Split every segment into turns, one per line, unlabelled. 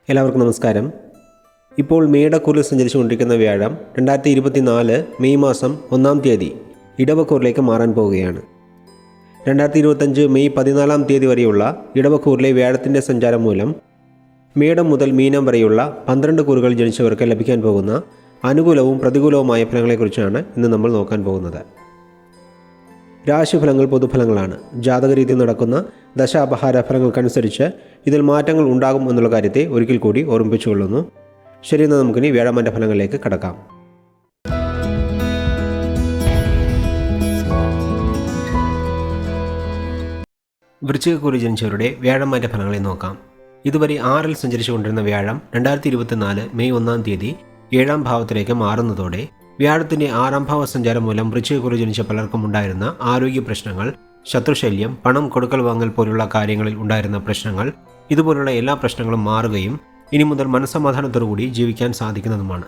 എല്ലാവർക്കും നമസ്കാരം. ഇപ്പോൾ മേടക്കൂറിൽ സഞ്ചരിച്ചുകൊണ്ടിരിക്കുന്ന വ്യാഴം 2024 മെയ് മാസം 1-ാം തീയതി ഇടവക്കൂറിലേക്ക് മാറാൻ പോവുകയാണ്. 2025 മെയ് 14-ാം തീയതി വരെയുള്ള ഇടവക്കൂറിലെ വ്യാഴത്തിൻ്റെ സഞ്ചാരം മൂലം മേടം മുതൽ മീനം വരെയുള്ള 12 കൂറുകൾ ജനിച്ചവർക്ക് ലഭിക്കാൻ പോകുന്ന അനുകൂലവും പ്രതികൂലവുമായ ഫലങ്ങളെക്കുറിച്ചാണ് ഇന്ന് നമ്മൾ നോക്കാൻ പോകുന്നത്. രാശിഫലങ്ങൾ പൊതുഫലങ്ങളാണ്. ജാതകരീതി നടക്കുന്ന ദശാപഹാര ഫലങ്ങൾക്കനുസരിച്ച് ഇതിൽ മാറ്റങ്ങൾ ഉണ്ടാകും എന്നുള്ള കാര്യത്തെ ഒരിക്കൽ കൂടി ഓർമ്മിപ്പിച്ചുകൊള്ളുന്നു. ശരി, എന്നാൽ നമുക്കിനി വ്യാഴമാൻ്റെ ഫലങ്ങളിലേക്ക് കടക്കാം. വൃശ്ചികക്കൂറിൽ ജനിച്ചവരുടെ വ്യാഴമാൻ്റെ ഫലങ്ങളെ നോക്കാം. ഇതുവരെ 6-ൽ സഞ്ചരിച്ചുകൊണ്ടിരുന്ന വ്യാഴം 2024 മെയ് 1-ാം തീയതി 7-ാം ഭാവത്തിലേക്ക് മാറുന്നതോടെ വ്യാഴത്തിൻ്റെ 6-ാം ഭാവ സഞ്ചാരം മൂലം വൃശ്ചികക്കൂറിൽ ജനിച്ച പലർക്കും ഉണ്ടായിരുന്ന ആരോഗ്യ പ്രശ്നങ്ങൾ, ശത്രുശല്യം, പണം കൊടുക്കൽ വാങ്ങൽ പോലുള്ള കാര്യങ്ങളിൽ ഉണ്ടായിരുന്ന പ്രശ്നങ്ങൾ, ഇതുപോലുള്ള എല്ലാ പ്രശ്നങ്ങളും മാറുകയും ഇനി മുതൽ മനസ്സമാധാനത്തോടുകൂടി ജീവിക്കാൻ സാധിക്കുന്നതുമാണ്.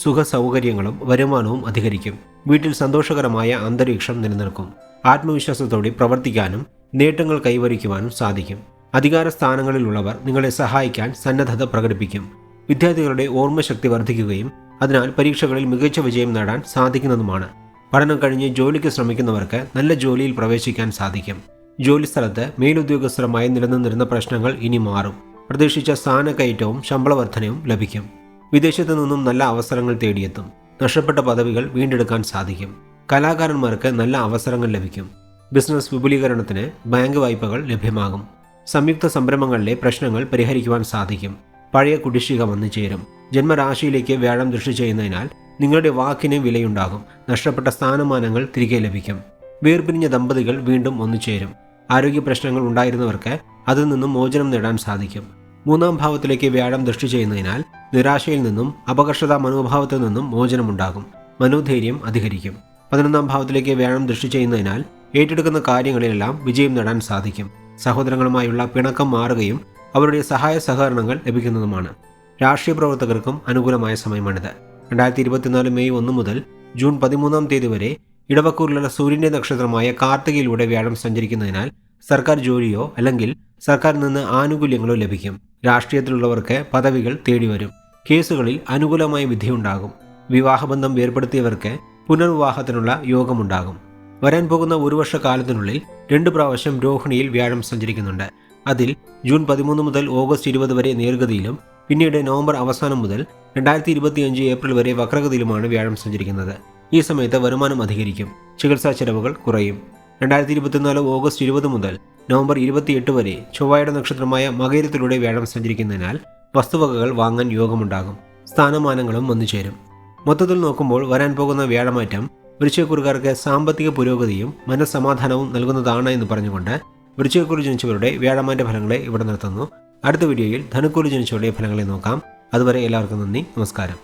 സുഖ സൗകര്യങ്ങളും വരുമാനവും അധികരിക്കും. വീട്ടിൽ സന്തോഷകരമായ അന്തരീക്ഷം നിലനിൽക്കും. ആത്മവിശ്വാസത്തോടെ പ്രവർത്തിക്കാനും നേട്ടങ്ങൾ കൈവരിക്കുവാനും സാധിക്കും. അധികാര സ്ഥാനങ്ങളിലുള്ളവർ നിങ്ങളെ സഹായിക്കാൻ സന്നദ്ധത പ്രകടിപ്പിക്കും. വിദ്യാർത്ഥികളുടെ ഓർമ്മശക്തി വർദ്ധിക്കുകയും അതിനാൽ പരീക്ഷകളിൽ മികച്ച വിജയം നേടാൻ സാധിക്കുന്നതുമാണ്. പഠനം കഴിഞ്ഞ് ജോലിക്ക് ശ്രമിക്കുന്നവർക്ക് നല്ല ജോലിയിൽ പ്രവേശിക്കാൻ സാധിക്കും. ജോലിസ്ഥലത്ത് മേലുദ്യോഗസ്ഥരുമായി നിലനിന്നിരുന്ന പ്രശ്നങ്ങൾ ഇനി മാറും. പ്രതീക്ഷിച്ച സ്ഥാനക്കയറ്റവും ശമ്പള വർധനയും ലഭിക്കും. വിദേശത്തു നിന്നും നല്ല അവസരങ്ങൾ തേടിയെത്തും. നഷ്ടപ്പെട്ട പദവികൾ വീണ്ടെടുക്കാൻ സാധിക്കും. കലാകാരന്മാർക്ക് നല്ല അവസരങ്ങൾ ലഭിക്കും. ബിസിനസ് വിപുലീകരണത്തിന് ബാങ്ക് വായ്പകൾ ലഭ്യമാകും. സംയുക്ത സംരംഭങ്ങളിലെ പ്രശ്നങ്ങൾ പരിഹരിക്കുവാൻ സാധിക്കും. പഴയ കുടിശ്ശിക വന്നു ചേരും. ജന്മരാശിയിലേക്ക് വ്യാഴം ദൃഷ്ടി ചെയ്യുന്നതിനാൽ നിങ്ങളുടെ വാക്കിന് വിലയുണ്ടാകും. നഷ്ടപ്പെട്ട സ്ഥാനമാനങ്ങൾ തിരികെ ലഭിക്കും. വേർപിരിഞ്ഞ ദമ്പതികൾ വീണ്ടും ഒന്നുചേരും. ആരോഗ്യ പ്രശ്നങ്ങൾ ഉണ്ടായിരുന്നവർക്ക് അതിൽ നിന്നും മോചനം നേടാൻ സാധിക്കും. 3-ാം ഭാവത്തിലേക്ക് വ്യാഴം ദൃഷ്ടി ചെയ്യുന്നതിനാൽ നിരാശയിൽ നിന്നും അപകർഷതാ മനോഭാവത്തിൽ നിന്നും മോചനമുണ്ടാകും. മനോധൈര്യം അധികരിക്കും. 11-ാം ഭാവത്തിലേക്ക് വ്യാഴം ദൃഷ്ടി ചെയ്യുന്നതിനാൽ ഏറ്റെടുക്കുന്ന കാര്യങ്ങളിലെല്ലാം വിജയം നേടാൻ സാധിക്കും. സഹോദരങ്ങളുമായുള്ള പിണക്കം മാറുകയും അവരുടെ സഹായ സഹകരണങ്ങൾ ലഭിക്കുന്നതുമാണ്. രാഷ്ട്രീയ പ്രവർത്തകർക്കും അനുകൂലമായ സമയമാണിത്. 2024 മെയ് 1 മുതൽ ജൂൺ 13-ാം തീയതി വരെ ഇടവക്കൂറിലുള്ള സൂര്യന്റെ നക്ഷത്രമായ കാർത്തികയിലൂടെ വ്യാഴം സഞ്ചരിക്കുന്നതിനാൽ സർക്കാർ ജോലിയോ അല്ലെങ്കിൽ സർക്കാരിൽ നിന്ന് ആനുകൂല്യങ്ങളോ ലഭിക്കും. രാഷ്ട്രീയത്തിലുള്ളവർക്ക് പദവികൾ തേടിവരും. കേസുകളിൽ അനുകൂലമായ വിധിയുണ്ടാകും. വിവാഹബന്ധം ഏർപ്പെടുത്തിയവർക്ക് പുനർവിവാഹത്തിനുള്ള യോഗമുണ്ടാകും. വരാൻ പോകുന്ന ഒരു വർഷക്കാലത്തിനുള്ളിൽ 2 പ്രാവശ്യം രോഹിണിയിൽ വ്യാഴം സഞ്ചരിക്കുന്നുണ്ട്. അതിൽ ജൂൺ 13 മുതൽ ഓഗസ്റ്റ് 20 വരെ നേർഗതിയിലും പിന്നീട് നവംബർ അവസാനം മുതൽ 2025 ഏപ്രിൽ വരെ വക്രഗതിയിലുമാണ് വ്യാഴം സഞ്ചരിക്കുന്നത്. ഈ സമയത്ത് വരുമാനം അധികരിക്കും. ചികിത്സാ ചെലവുകൾ കുറയും. 2024 ഓഗസ്റ്റ് 20 മുതൽ നവംബർ 28 വരെ ചൊവ്വയുടെ നക്ഷത്രമായ മകയിരത്തിലൂടെ വ്യാഴം സഞ്ചരിക്കുന്നതിനാൽ വസ്തുവകകൾ വാങ്ങാൻ യോഗമുണ്ടാകും. സ്ഥാനമാനങ്ങളും വന്നുചേരും. മൊത്തത്തിൽ നോക്കുമ്പോൾ വരാൻ പോകുന്ന വ്യാഴമാറ്റം വൃശ്ചികക്കൂറുകാർക്ക് സാമ്പത്തിക പുരോഗതിയും മനസ്സമാധാനവും നൽകുന്നതാണ് എന്ന് പറഞ്ഞുകൊണ്ട് വൃശ്ചികക്കൂറിൽ ജനിച്ചവരുടെ വ്യാഴമാറ്റ ഫലങ്ങളെ ഇവിടെ നിർത്തുന്നു. അടുത്ത വീഡിയോയിൽ ധനുക്കൂറിൽ ജനിച്ചവരുടെ ഫലങ്ങളെ നോക്കാം. അതുവരെ എല്ലാവർക്കും നന്ദി, നമസ്കാരം.